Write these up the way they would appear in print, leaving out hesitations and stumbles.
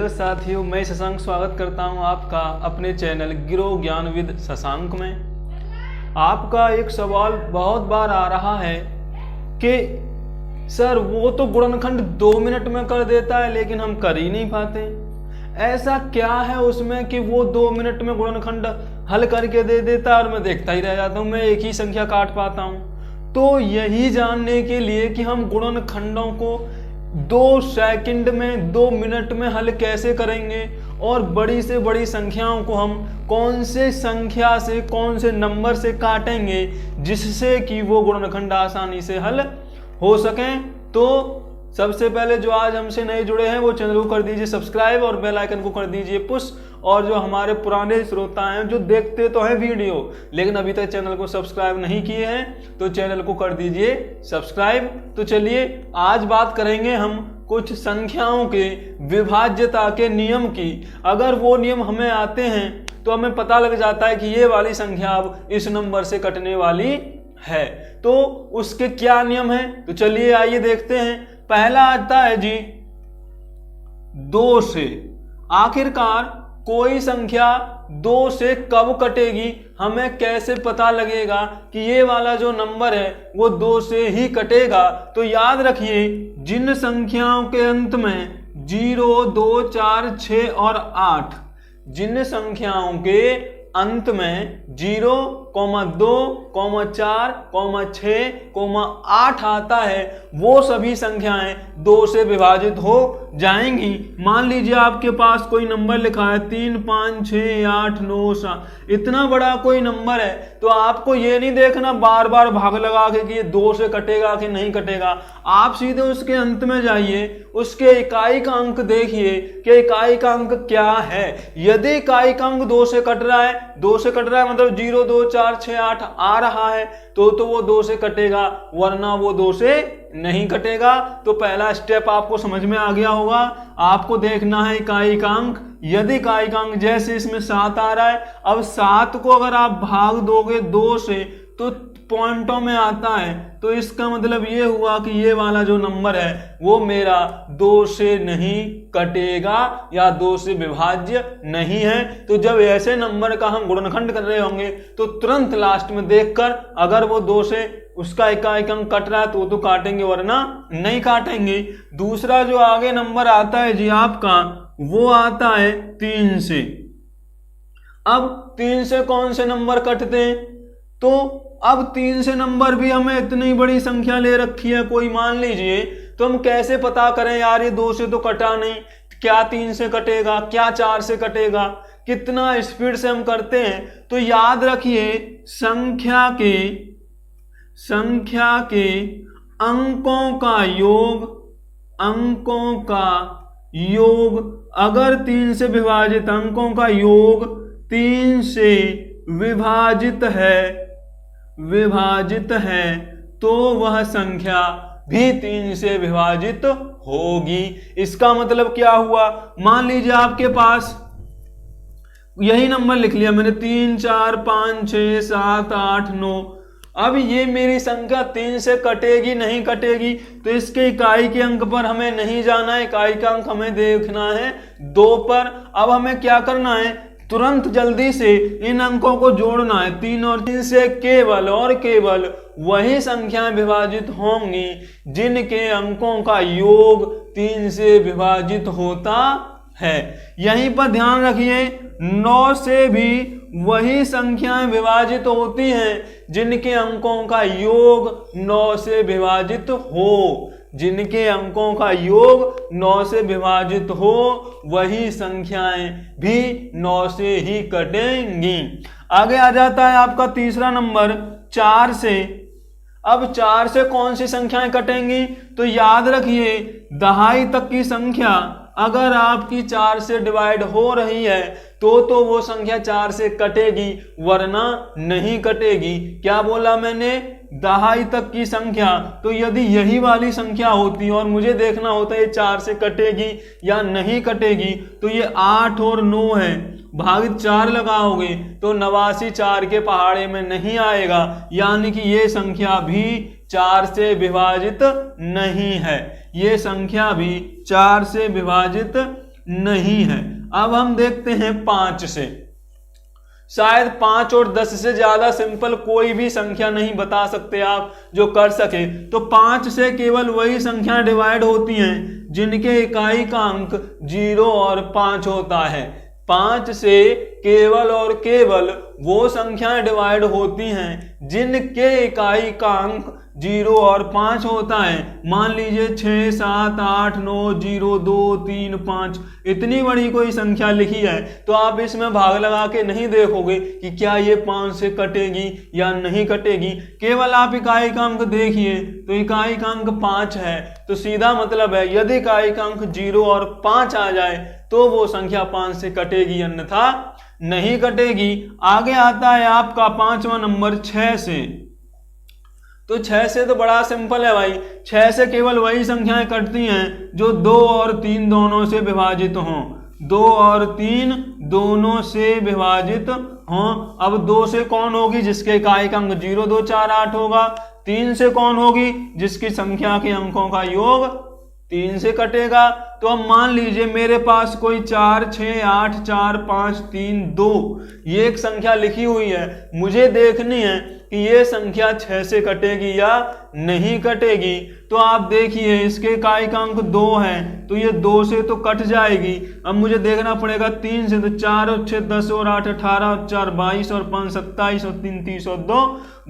Hello साथियों, मैं शशांक स्वागत करता हूं आपका अपने चैनल ग्रो ज्ञान विद शशांक में। आपका एक सवाल बहुत बार आ रहा है कि सर वो तो गुणनखंड 2 मिनट में कर देता है लेकिन हम कर ही नहीं पाते। ऐसा क्या है उसमें कि वो 2 मिनट में गुणनखंड हल करके दे देता है और मैं देखता ही रह जाता हूँ, मैं एक ही संख्या काट पाता हूँ। तो यही जानने के लिए कि हम गुणनखंडों को 2 सेकंड में 2 मिनट में हल कैसे करेंगे और बड़ी से बड़ी संख्याओं को हम कौन से संख्या से कौन से नंबर से काटेंगे जिससे कि वो गुणनखंड आसानी से हल हो सकें। तो सबसे पहले जो आज हमसे नए जुड़े हैं वो चैनल को कर दीजिए सब्सक्राइब और बेल आइकन को कर दीजिए पुश। और जो हमारे पुराने श्रोता हैं जो देखते तो हैं वीडियो लेकिन अभी तक चैनल को सब्सक्राइब नहीं किए हैं तो चैनल को कर दीजिए सब्सक्राइब। तो चलिए आज बात करेंगे हम कुछ संख्याओं के विभाज्यता के नियम की। अगर वो नियम हमें आते हैं तो हमें पता लग जाता है कि ये वाली संख्या अब इस नंबर से कटने वाली है। तो उसके क्या नियम हैं तो चलिए आइए देखते हैं। पहला आता है जी 2 से। आखिरकार कोई संख्या 2 से कब कटेगी हमें कैसे पता लगेगा कि ये वाला जो नंबर है वो 2 से ही कटेगा। तो याद रखिए जिन संख्याओं के अंत में 0, 2, 4, 6 और 8, जिन संख्याओं के अंत में 0, 2, 4, 6, 8 आता है वो सभी संख्याएं 2 से विभाजित हो जाएंगी। मान लीजिए आपके पास कोई नंबर लिखा है 3, 5, 6, 8, 9, 7, इतना बड़ा कोई नंबर है तो आपको ये नहीं देखना बार बार भाग लगा के कि ये 2 से कटेगा कि नहीं कटेगा। आप सीधे उसके अंत में जाइए, उसके इकाई का अंक देखिए कि इकाई का अंक क्या है। यदि इकाई का अंक 2 से कट रहा है, 2 से कट रहा है मतलब 0, 2, 4, 6, 8 आ रहा है तो वो 2 से कटेगा वरना वो 2 से नहीं कटेगा। तो पहला स्टेप आपको समझ में आ गया होगा। आपको देखना है इकाई का अंक। यदि इकाई का अंक जैसे इसमें 7 आ रहा है, अब 7 को अगर आप भाग दोगे 2 से तो पॉइंटों में आता है तो इसका मतलब ये हुआ कि ये वाला जो नंबर है वो मेरा 2 से नहीं कटेगा या 2 से विभाज्य नहीं है। तो जब ऐसे नंबर का हम गुणनखंड कर रहे होंगे तो तुरंत लास्ट में देखकर अगर वो 2 से उसका इकाई अंक कट रहा है तो काटेंगे वरना नहीं काटेंगे। दूसरा जो आगे नंबर आता है जी आपका वो आता है 3 से। अब 3 से कौन से नंबर कटते हैं तो अब 3 से नंबर भी हमें इतनी बड़ी संख्या ले रखी है कोई, मान लीजिए, तो हम कैसे पता करें यार ये 2 से तो कटा नहीं, क्या 3 से कटेगा, क्या 4 से कटेगा, कितना स्पीड से हम करते हैं। तो याद रखिए संख्या के अंकों का योग अगर 3 से विभाजित अंकों का योग 3 से विभाजित है तो वह संख्या भी 3 से विभाजित होगी। इसका मतलब क्या हुआ, मान लीजिए आपके पास यही नंबर लिख लिया मैंने 3, 4, 5, 6, 7, 8, 9। अब ये मेरी संख्या 3 से कटेगी नहीं कटेगी तो इसके इकाई के अंक पर हमें नहीं जाना है, इकाई का अंक हमें देखना है 2 पर। अब हमें क्या करना है, तुरंत जल्दी से इन अंकों को जोड़ना है। 3 और 3 से केवल और केवल वही संख्याएं विभाजित होंगी जिनके अंकों का योग 3 से विभाजित होता है। यहीं पर ध्यान रखिए 9 से भी वही संख्याएं विभाजित होती हैं जिनके अंकों का योग 9 से विभाजित हो। जिनके अंकों का योग 9 से विभाजित हो वही संख्याएं भी 9 से ही कटेंगी। आगे आ जाता है आपका तीसरा नंबर 4 से। अब 4 से कौन सी संख्याएं कटेंगी तो याद रखिए दहाई तक की संख्या अगर आपकी 4 से डिवाइड हो रही है तो वो संख्या 4 से कटेगी वरना नहीं कटेगी। क्या बोला मैंने, दहाई तक की संख्या। तो यदि यही वाली संख्या होती और मुझे देखना होता है ये 4 से कटेगी या नहीं कटेगी तो ये 8 और 9 है, भागित 4 लगाओगे तो 89 4 के पहाड़े में नहीं आएगा, यानी कि ये संख्या भी 4 से विभाजित नहीं है। ये संख्या भी 4 से विभाजित नहीं है। अब हम देखते हैं 5 से। शायद 5 और 10 से ज्यादा सिंपल कोई भी संख्या नहीं बता सकते आप जो कर सके। तो 5 से केवल वही संख्या डिवाइड होती हैं जिनके इकाई का अंक 0 और 5 होता है। 5 से केवल और केवल वो संख्याएं डिवाइड होती हैं जिनके इकाई का अंक 0 और 5 होता है। मान लीजिए 6, 7, 8, 9, 0, 2, 3, 5 इतनी बड़ी कोई संख्या लिखी है तो आप इसमें भाग लगा के नहीं देखोगे कि क्या ये 5 से कटेगी या नहीं कटेगी। केवल आप इकाई का अंक देखिए तो इकाई का अंक 5 है, तो सीधा मतलब है यदि इकाई का अंक 0 और 5 आ जाए तो वो संख्या 5 से कटेगी, अन्यथा नहीं कटेगी। आगे आता है आपका 5वां नंबर 6 से। तो 6 से तो बड़ा सिंपल है भाई। 6 से केवल वही संख्याएं कटती हैं जो 2 और 3 दोनों से विभाजित हों। 2 और 3 दोनों से विभाजित हों। अब 2 से कौन होगी जिसके इकाई का अंक 0, 2, 4, 8 होगा। 3 से कौन होगी जिसकी संख्या के अंकों का योग 3 से कटेगा। तो अब मान लीजिए मेरे पास कोई 4, 6, 8, 4, 5, 3, 2 ये एक संख्या लिखी हुई है। मुझे देखनी है कि ये संख्या 6 से कटेगी या नहीं कटेगी। तो आप देखिए इसके इकाई का अंक 2 है तो ये 2 से तो कट जाएगी। अब मुझे देखना पड़ेगा 3 से, तो 4 और 6 10 और 8 18 और 4 22 और 5 27 और 3 30 और 2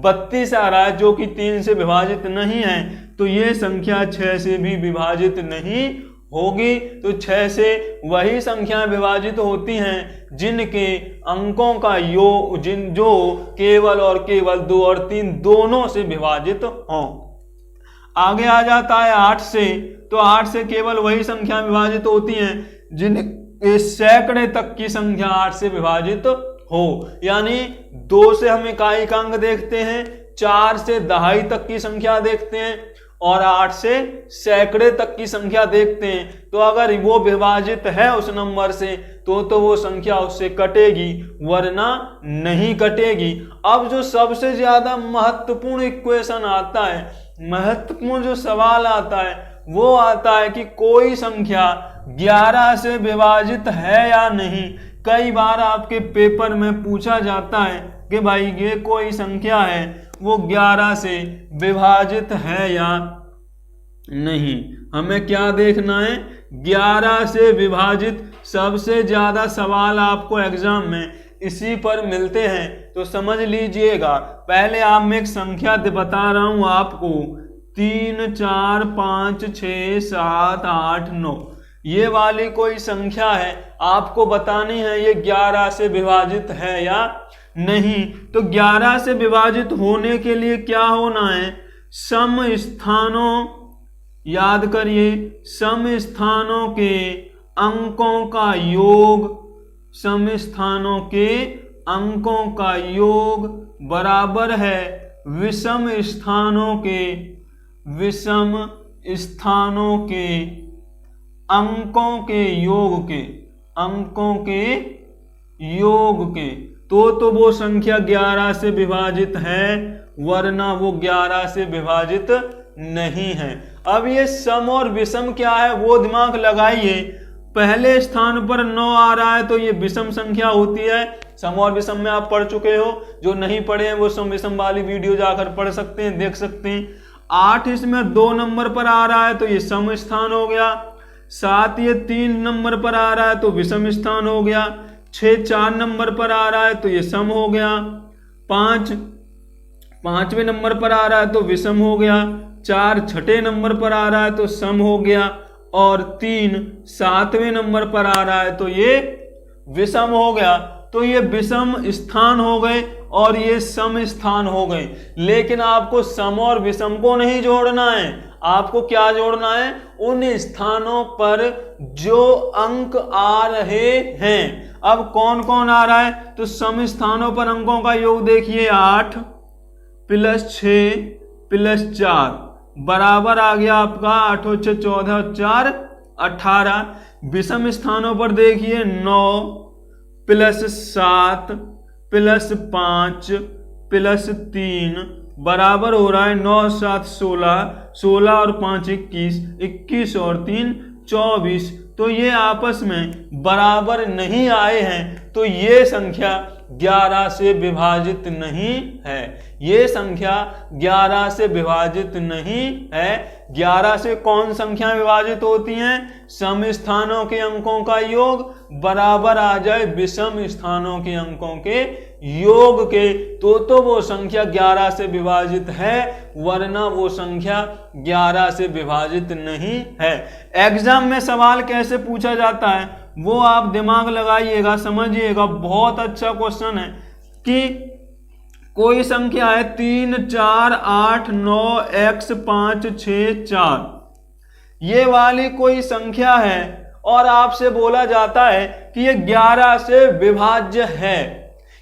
32 आ रहा है जो कि 3 से विभाजित नहीं है। तो ये संख्या 6 से भी विभाजित नहीं होगी। तो 6 से वही संख्याएं विभाजित होती हैं जिनके अंकों का योग जो केवल और केवल 2 और 3 दोनों से विभाजित हों। आगे आ जाता है 8 से। तो 8 से केवल वही संख्या विभाजित होती हैं जिनके सैकड़े तक की संख्या 8 से विभाजित हो। यानी 2 से हम इकाई का अंक देखते हैं, 4 से दहाई तक की संख्या देखते हैं और 8 से सैकड़े तक की संख्या देखते हैं। तो अगर वो विभाजित है उस नंबर से तो वो संख्या उससे कटेगी, वरना नहीं कटेगी। अब जो सबसे ज्यादा महत्वपूर्ण इक्वेशन आता है, महत्वपूर्ण जो सवाल आता है वो आता है कि कोई संख्या 11 से विभाजित है या नहीं। कई बार आपके पेपर में पूछा जाता है कि भाई ये कोई संख्या है वो 11 से विभाजित है या नहीं। हमें क्या देखना है, 11 से विभाजित। सबसे ज्यादा सवाल आपको एग्जाम में इसी पर मिलते हैं, तो समझ लीजिएगा। पहले आप मैं एक संख्या बता रहा हूं आपको, 3, 4, 5, 6, 7, 8, 9 ये वाली कोई संख्या है, आपको बतानी है ये 11 से विभाजित है या नहीं। तो 11 से विभाजित होने के लिए क्या होना है, सम स्थानों, याद करिए, सम स्थानों के अंकों का योग, सम स्थानों के अंकों का योग बराबर है विषम स्थानों के अंकों के योग के, अंकों के योग के। तो वो संख्या 11 से विभाजित है, वरना वो 11 से विभाजित नहीं है। अब ये सम और विषम क्या है वो दिमाग लगाइए। पहले स्थान पर 9 आ रहा है तो ये विषम संख्या होती है। सम और विषम में आप पढ़ चुके हो, जो नहीं पढ़े हैं वो सम विषम वाली वीडियो जाकर पढ़ सकते हैं, देख सकते हैं। 8 इसमें 2 नंबर पर आ रहा है तो ये सम स्थान हो गया। 7 ये 3 नंबर पर आ रहा है तो विषम स्थान हो गया। 6 4 नंबर पर आ रहा है तो ये सम हो गया। 5 5वें नंबर पर आ रहा है तो विषम हो गया। 4 6ठे नंबर पर आ रहा है तो सम हो गया। और 3 7वें नंबर पर आ रहा है तो ये विषम हो गया। तो ये विषम स्थान हो गए और ये सम स्थान हो गए। लेकिन आपको सम और विषम को नहीं जोड़ना है, आपको क्या जोड़ना है, उन स्थानों पर जो अंक आ रहे हैं। अब कौन कौन आ रहा है, तो सम स्थानों पर अंकों का योग देखिए, 8 + 6 + 4 बराबर आ गया आपका 8 और 6 14 और 4 18। विषम स्थानों पर देखिए 9 + 7 + 5 + 3 बराबर हो रहा है 9 7 16, 16 और 5 21, 21 और 3 24। तो ये आपस में बराबर नहीं आए हैं, तो ये संख्या 11 से विभाजित नहीं है। ये संख्या 11 से विभाजित नहीं है। 11 से कौन संख्या विभाजित होती हैं? सम स्थानों के अंकों का योग बराबर आ जाए विषम स्थानों के अंकों के योग के, तो वो संख्या 11 से विभाजित है, वरना वो संख्या 11 से विभाजित नहीं है। एग्जाम में सवाल कैसे पूछा जाता है वो आप दिमाग लगाइएगा, समझिएगा। बहुत अच्छा क्वेश्चन है कि कोई संख्या है 3 4 8 9 x 5 6 4, ये वाली कोई संख्या है और आपसे बोला जाता है कि ये 11 से विभाज्य है।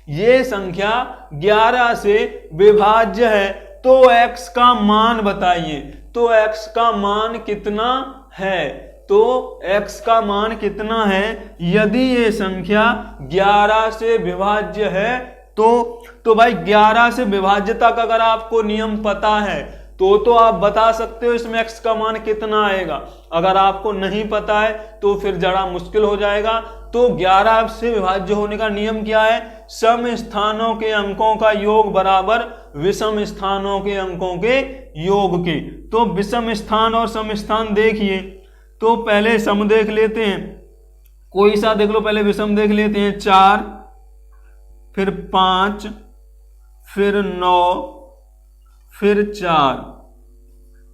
ये संख्या 11 से विभाज्य है, तो x का मान बताइए। तो x का मान कितना है? तो x का मान कितना है? यदि ये संख्या 11 से विभाज्य है तो भाई 11 से विभाज्यता का अगर आपको नियम पता है तो आप बता सकते हो इसमें x का मान कितना आएगा। अगर आपको नहीं पता है तो फिर जरा मुश्किल हो जाएगा। तो 11 से विभाज्य होने का नियम क्या है? सम स्थानों के अंकों का योग बराबर विषम स्थानों के अंकों के योग के। तो विषम स्थान और सम स्थान देखिए, तो पहले सम देख लेते हैं, कोई सा देख लो, पहले विषम देख लेते हैं। 4 फिर 5 फिर 9 फिर 4,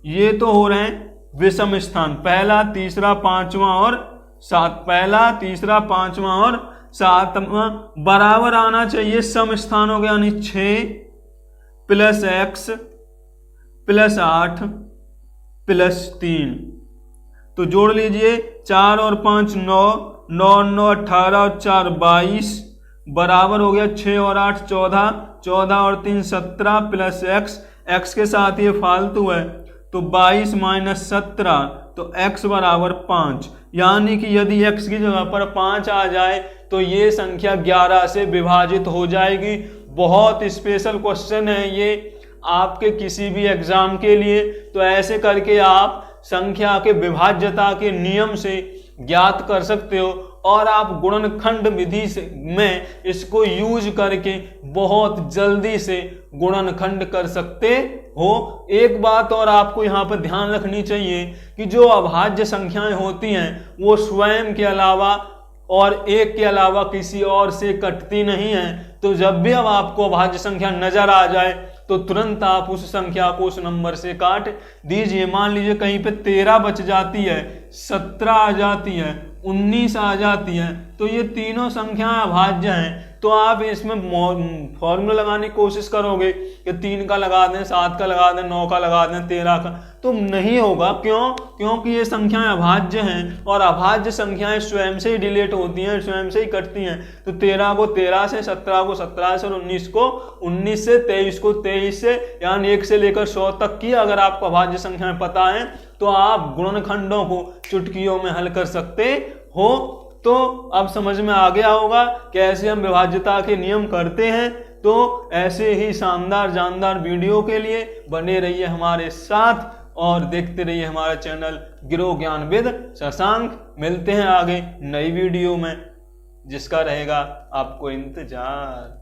ये तो हो रहे हैं विषम स्थान। पहला तीसरा पांचवा और 7, पहला तीसरा पांचवा और 7वां बराबर आना चाहिए सम स्थानों के, यानी 6 प्लस x प्लस 8 प्लस 3। तो जोड़ लीजिए, 4 और 5 9, 9 9 18 और 4 22 बराबर हो गया 6 और 8 14, 14 और 3 17 प्लस x के साथ ये फालतू है तो 22 माइनस 17, तो x बराबर 5। यानी कि यदि x की जगह पर 5 आ जाए तो ये संख्या 11 से विभाजित हो जाएगी। बहुत स्पेशल क्वेश्चन है ये आपके किसी भी एग्जाम के लिए। तो ऐसे करके आप संख्या के विभाज्यता के नियम से ज्ञात कर सकते हो और आप गुणनखंड विधि से में इसको यूज करके बहुत जल्दी से गुणनखंड कर सकते हो। एक बात और आपको यहाँ पर ध्यान रखनी चाहिए कि जो अभाज्य संख्याएं होती हैं वो स्वयं के अलावा और एक के अलावा किसी और से कटती नहीं है। तो जब भी अब आपको अभाज्य संख्या नजर आ जाए तो तुरंत आप उस संख्या को उस नंबर से काट दीजिए। मान लीजिए कहीं पे 13 बच जाती है, 17 आ जाती है, 19 आ जाती है, तो ये तीनों संख्याएं अभाज्य हैं। तो आप इसमें फॉर्मूला लगाने की कोशिश करोगे कि 3 का लगा दें, 7 का लगा दें, 9 का लगा दें, 13 का, तो नहीं होगा। क्यों? क्योंकि ये संख्याएं अभाज्य हैं और अभाज्य संख्याएं स्वयं से ही डिलीट होती हैं, स्वयं से ही कटती हैं। तो 13 को 13 से, 17 को 17 से और 19 को 19 से, 23 को 23 से, यानी 1 से लेकर 100 तक की अगर आपको अभाज्य संख्याएं पता है तो आप गुणनखंडों को चुटकियों में हल कर सकते हो। तो अब समझ में आ गया होगा कैसे हम विभाज्यता के नियम करते हैं। तो ऐसे ही शानदार जानदार वीडियो के लिए बने रहिए हमारे साथ और देखते रहिए हमारा चैनल गिरो ज्ञान विद शशांक। मिलते हैं आगे नई वीडियो में जिसका रहेगा आपको इंतजार।